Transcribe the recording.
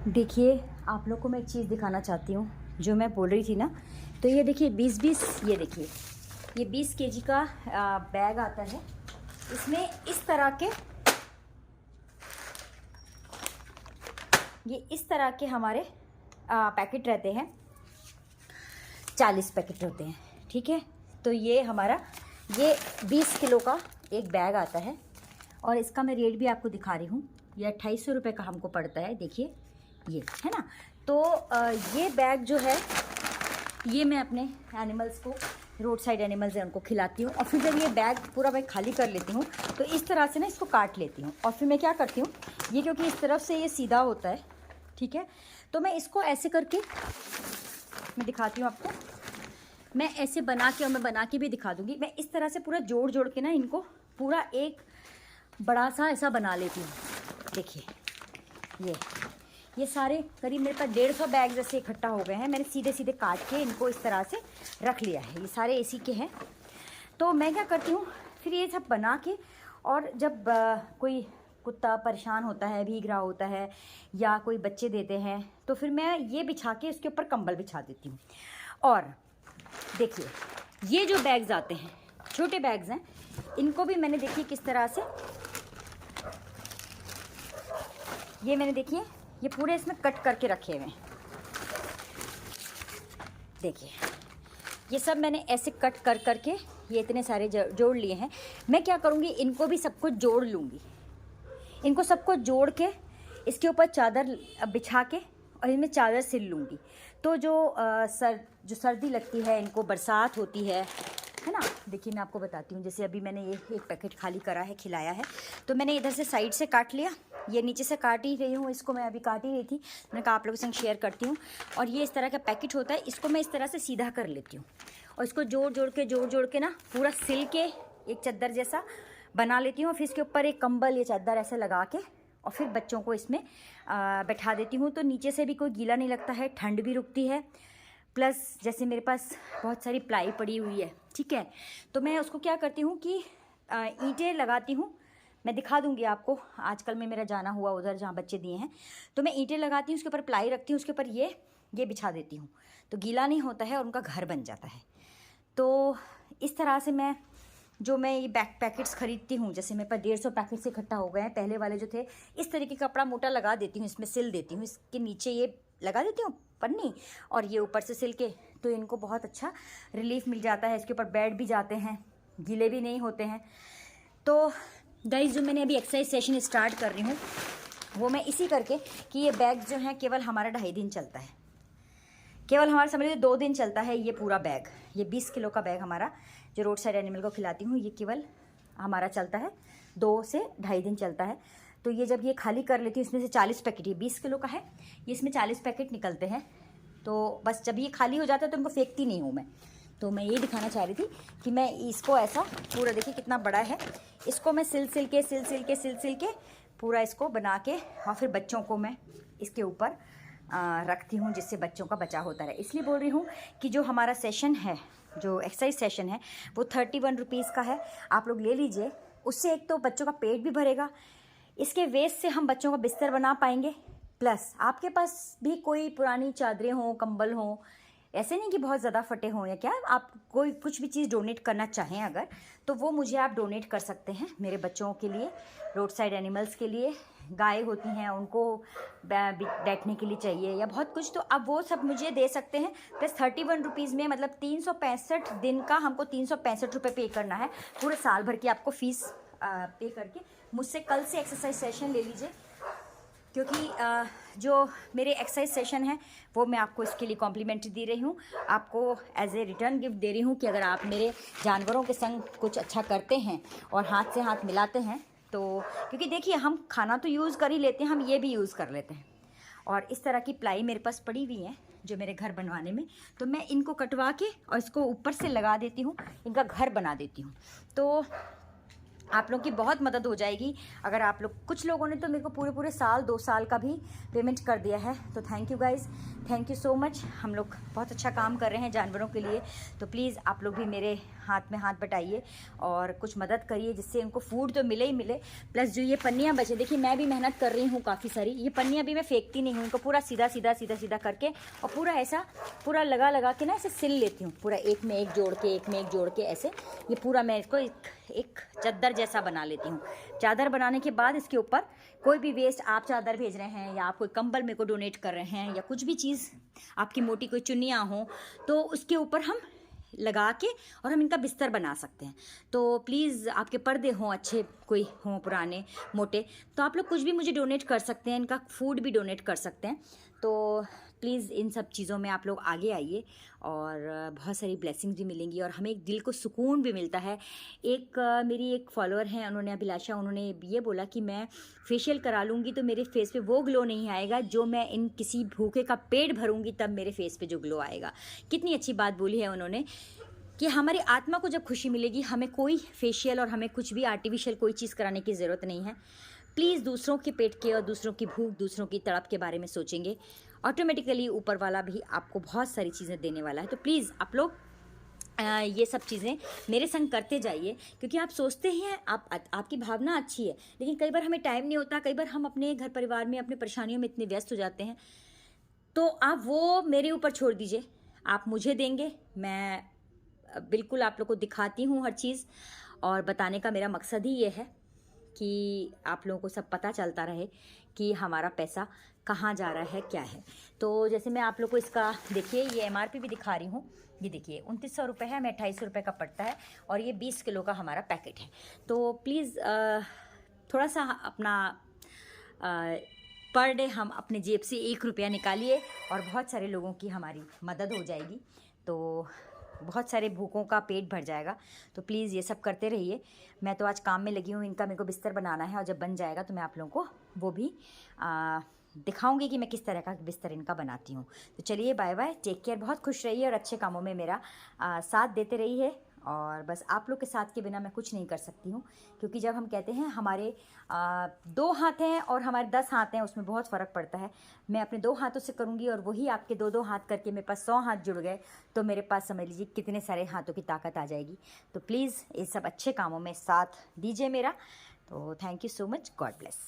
देखिए, आप लोग को मैं एक चीज़ दिखाना चाहती हूँ जो मैं बोल रही थी ना। तो ये देखिए 20-20, ये देखिए ये 20 केजी का बैग आता है। इसमें इस तरह के हमारे पैकेट रहते हैं। 40 पैकेट होते हैं, ठीक है। तो ये 20 किलो का एक बैग आता है और इसका मैं रेट भी आपको दिखा रही हूँ। ये 2800 रुपये का हमको पड़ता है। देखिए ये है ना। तो ये बैग जो है ये मैं अपने एनिमल्स को, रोड साइड एनिमल्स हैं उनको खिलाती हूँ। और फिर जब ये बैग पूरा मैं खाली कर लेती हूँ तो इस तरह से ना इसको काट लेती हूँ। और फिर मैं क्या करती हूँ, ये क्योंकि इस तरफ से ये सीधा होता है, ठीक है, तो मैं इसको ऐसे करके मैं दिखाती हूँ आपको। मैं ऐसे बना के, और मैं बना के भी दिखा दूँगी। मैं इस तरह से पूरा जोड़ जोड़ के ना इनको पूरा एक बड़ा सा ऐसा बना लेती हूँ। देखिए ये सारे करीब मेरे पास 150 बैग जैसे इकट्ठा हो गए हैं। मैंने सीधे सीधे काट के इनको इस तरह से रख लिया है। ये सारे एसी के हैं। तो मैं क्या करती हूँ, फिर ये सब बना के, और जब कोई कुत्ता परेशान होता है, भीग रहा होता है, या कोई बच्चे देते हैं, तो फिर मैं ये बिछा के उसके ऊपर कंबल बिछा देती हूँ। और देखिए ये जो बैग्स आते हैं, छोटे बैग्स हैं, इनको भी मैंने देखिए किस तरह से, ये मैंने देखिए ये पूरे इसमें कट करके रखे हुए हैं। देखिए ये सब मैंने ऐसे कट कर करके ये इतने सारे जोड़ लिए हैं। मैं क्या करूँगी, इनको भी सबको जोड़ लूँगी। इनको सबको जोड़ के इसके ऊपर चादर बिछा के और इनमें चादर सिल लूँगी। तो जो सर्दी लगती है, इनको बरसात होती है ना। देखिए मैं आपको बताती हूँ। जैसे अभी मैंने ये एक पैकेट खाली करा है, खिलाया है, तो मैंने इधर से साइड से काट लिया। ये नीचे से काट ही रही हूँ, इसको मैं अभी काट ही रही थी। मैंने कहा आप लोगों के संग शेयर करती हूँ। और ये इस तरह का पैकेट होता है, इसको मैं इस तरह से सीधा कर लेती हूँ और इसको जोड़ जोड़ के ना पूरा सिल के एक चादर जैसा बना लेती हूँ। फिर इसके ऊपर एक कंबल या चादर ऐसे लगा के और फिर बच्चों को इसमें बैठा देती हूँ। तो नीचे से भी कोई गीला नहीं लगता है, ठंड भी रुकती है। प्लस जैसे मेरे पास बहुत सारी प्लाई पड़ी हुई है, ठीक है, तो मैं उसको क्या करती हूँ कि ईंटें लगाती हूँ। मैं दिखा दूँगी आपको। आजकल में मेरा जाना हुआ उधर जहाँ बच्चे दिए हैं, तो मैं ईंटें लगाती हूँ, उसके ऊपर प्लाई रखती हूँ, उसके ऊपर ये बिछा देती हूँ, तो गीला नहीं होता है और उनका घर बन जाता है। तो इस तरह से मैं ये पैकेट्स खरीदती हूँ, जैसे मेरे पास 150 पैकेट्स इकट्ठा हो गए हैं। पहले वाले जो थे, इस तरीके का कपड़ा मोटा लगा देती हूँ, इसमें सिल देती हूँ, इसके नीचे ये लगा देती हूँ पन्नी, और ये ऊपर से सिल के, तो इनको बहुत अच्छा रिलीफ मिल जाता है। इसके ऊपर बैठ भी जाते हैं, गीले भी नहीं होते हैं। तो गाइस, जो मैंने अभी एक्सरसाइज सेशन स्टार्ट कर रही हूँ वो मैं इसी करके कि ये बैग जो है केवल हमारा 2.5 दिन चलता है, केवल हमारा समझ लीजिए 2 दिन चलता है ये पूरा बैग। ये 20 किलो का बैग हमारा जो रोड साइड एनिमल को खिलाती हूँ, ये केवल हमारा चलता है 2 से 2.5 दिन चलता है। तो ये जब ये खाली कर लेती हूँ, इसमें से 40 पैकेट, ये 20 किलो का है, ये इसमें 40 पैकेट निकलते हैं। तो बस जब ये खाली हो जाता है तो उनको फेंकती नहीं हूँ मैं। तो मैं ये दिखाना चाह रही थी कि मैं इसको ऐसा पूरा, देखिए कितना बड़ा है, इसको मैं सिल सिल के पूरा इसको बना के, और फिर बच्चों को मैं इसके ऊपर रखती हूँ, जिससे बच्चों का बचाव होता रहे। इसलिए बोल रही हूँ कि जो हमारा सेशन है, जो एक्सरसाइज सेशन है, वो 31 रुपीज़ का है। आप लोग ले लीजिए। उससे एक तो बच्चों का पेट भी भरेगा, इसके वेस्ट से हम बच्चों का बिस्तर बना पाएंगे। प्लस आपके पास भी कोई पुरानी चादरें हों, कंबल हों, ऐसे नहीं कि बहुत ज़्यादा फटे हों या क्या, आप कोई कुछ भी चीज़ डोनेट करना चाहें अगर, तो वो मुझे आप डोनेट कर सकते हैं मेरे बच्चों के लिए, रोड साइड एनिमल्स के लिए। गाय होती हैं, उनको बैठने के लिए चाहिए या बहुत कुछ, तो अब वो सब मुझे दे सकते हैं। प्लस 31 रुपीज़ में, मतलब 365 दिन का हमको 365 रुपये पे करना है। पूरे साल भर की आपको फ़ीस पे करके मुझसे कल से एक्सरसाइज सेशन ले लीजिए, क्योंकि जो मेरे एक्सरसाइज सेशन है वो मैं आपको इसके लिए कॉम्प्लीमेंट्री दे रही हूँ, आपको एज ए रिटर्न गिफ्ट दे रही हूँ कि अगर आप मेरे जानवरों के संग कुछ अच्छा करते हैं और हाथ से हाथ मिलाते हैं, तो क्योंकि देखिए हम खाना तो यूज़ कर ही लेते हैं, हम ये भी यूज़ कर लेते हैं। और इस तरह की प्लाई मेरे पास पड़ी हुई है जो मेरे घर बनवाने में, तो मैं इनको कटवा के और इसको ऊपर से लगा देती हूँ, इनका घर बना देती हूँ। तो आप लोग की बहुत मदद हो जाएगी। अगर आप लोग, कुछ लोगों ने तो मेरे को पूरे साल 2 साल का भी पेमेंट कर दिया है, तो thank you guys, thank you so much. हम लोग बहुत अच्छा काम कर रहे हैं जानवरों के लिए, तो प्लीज़ आप लोग भी मेरे हाथ में हाथ बटाइए और कुछ मदद करिए, जिससे इनको फूड तो मिले ही मिले, प्लस जो ये पन्नियाँ बचे, देखिए मैं भी मेहनत कर रही हूँ काफ़ी सारी, ये पन्नियाँ भी मैं फेंकती नहीं हूँ, इनको पूरा सीधा सीधा सीधा सीधा करके और पूरा ऐसा पूरा लगा लगा के ना ऐसे सिल लेती हूँ, पूरा एक में एक जोड़ के, एक में एक जोड़ के, ऐसे ये पूरा मैं इसको एक चादर जैसा बना लेती हूँ। चादर बनाने के बाद इसके ऊपर कोई भी वेस्ट, आप चादर भेज रहे हैं या आप कोई कंबल मेरे को डोनेट कर रहे हैं या कुछ भी चीज़ आपकी मोटी कोई चुन्नियाँ हों, तो उसके ऊपर हम लगा के और हम इनका बिस्तर बना सकते हैं। तो प्लीज़ आपके पर्दे हों अच्छे, कोई हों पुराने मोटे, तो आप लोग कुछ भी मुझे डोनेट कर सकते हैं, इनका फूड भी डोनेट कर सकते हैं। तो प्लीज़ इन सब चीज़ों में आप लोग आगे आइए और बहुत सारी ब्लेसिंग्स भी मिलेंगी और हमें एक दिल को सुकून भी मिलता है। मेरी एक फॉलोअर हैं, उन्होंने अभिलाषा, उन्होंने ये बोला कि मैं फेशियल करा लूँगी तो मेरे फेस पे वो ग्लो नहीं आएगा जो मैं इन किसी भूखे का पेट भरूँगी तब मेरे फेस पे जो ग्लो आएगा। कितनी अच्छी बात बोली है उन्होंने कि हमारी आत्मा को जब खुशी मिलेगी, हमें कोई फेशियल और हमें कुछ भी आर्टिफिशियल कोई चीज़ कराने की ज़रूरत नहीं है। प्लीज़ दूसरों के पेट के और दूसरों की भूख, दूसरों की तड़प के बारे में सोचेंगे, ऑटोमेटिकली ऊपर वाला भी आपको बहुत सारी चीज़ें देने वाला है। तो प्लीज़ आप लोग ये सब चीज़ें मेरे संग करते जाइए, क्योंकि आप सोचते हैं आपकी भावना अच्छी है, लेकिन कई बार हमें टाइम नहीं होता, कई बार हम अपने घर परिवार में अपने परेशानियों में इतने व्यस्त हो जाते हैं। तो आप वो मेरे ऊपर छोड़ दीजिए, आप मुझे देंगे, मैं बिल्कुल आप लोग को दिखाती हूँ हर चीज़, और बताने का मेरा मकसद ही ये है कि आप लोगों को सब पता चलता रहे कि हमारा पैसा कहाँ जा रहा है, क्या है। तो जैसे मैं आप लोग को इसका देखिए, ये MRP भी दिखा रही हूँ, ये देखिए 2900 रुपये है, मैं 2800 रुपये का पड़ता है और ये 20 किलो का हमारा पैकेट है। तो प्लीज़ थोड़ा सा अपना पर डे हम अपने जेब से 1 रुपया निकालिए और बहुत सारे लोगों की हमारी मदद हो जाएगी, तो बहुत सारे भूखों का पेट भर जाएगा। तो प्लीज़ ये सब करते रहिए। मैं तो आज काम में लगी हूँ, इनका मेरे को बिस्तर बनाना है और जब बन जाएगा तो मैं आप लोगों को वो भी दिखाऊंगी कि मैं किस तरह का बिस्तर इनका बनाती हूँ। तो चलिए बाय बाय, टेक केयर, बहुत खुश रहिए और अच्छे कामों में मेरा साथ देते रहिए। और बस आप लोग के साथ के बिना मैं कुछ नहीं कर सकती हूँ, क्योंकि जब हम कहते हैं हमारे 2 हाथ हैं और हमारे 10 हाथ हैं, उसमें बहुत फ़र्क पड़ता है। मैं अपने 2 हाथों से करूँगी और वही आपके 2-2 हाथ करके मेरे पास 100 हाथ जुड़ गए, तो मेरे पास समझ लीजिए कितने सारे हाथों की ताकत आ जाएगी। तो प्लीज़ ये सब अच्छे कामों में साथ दीजिए मेरा। तो thank you so much, God bless.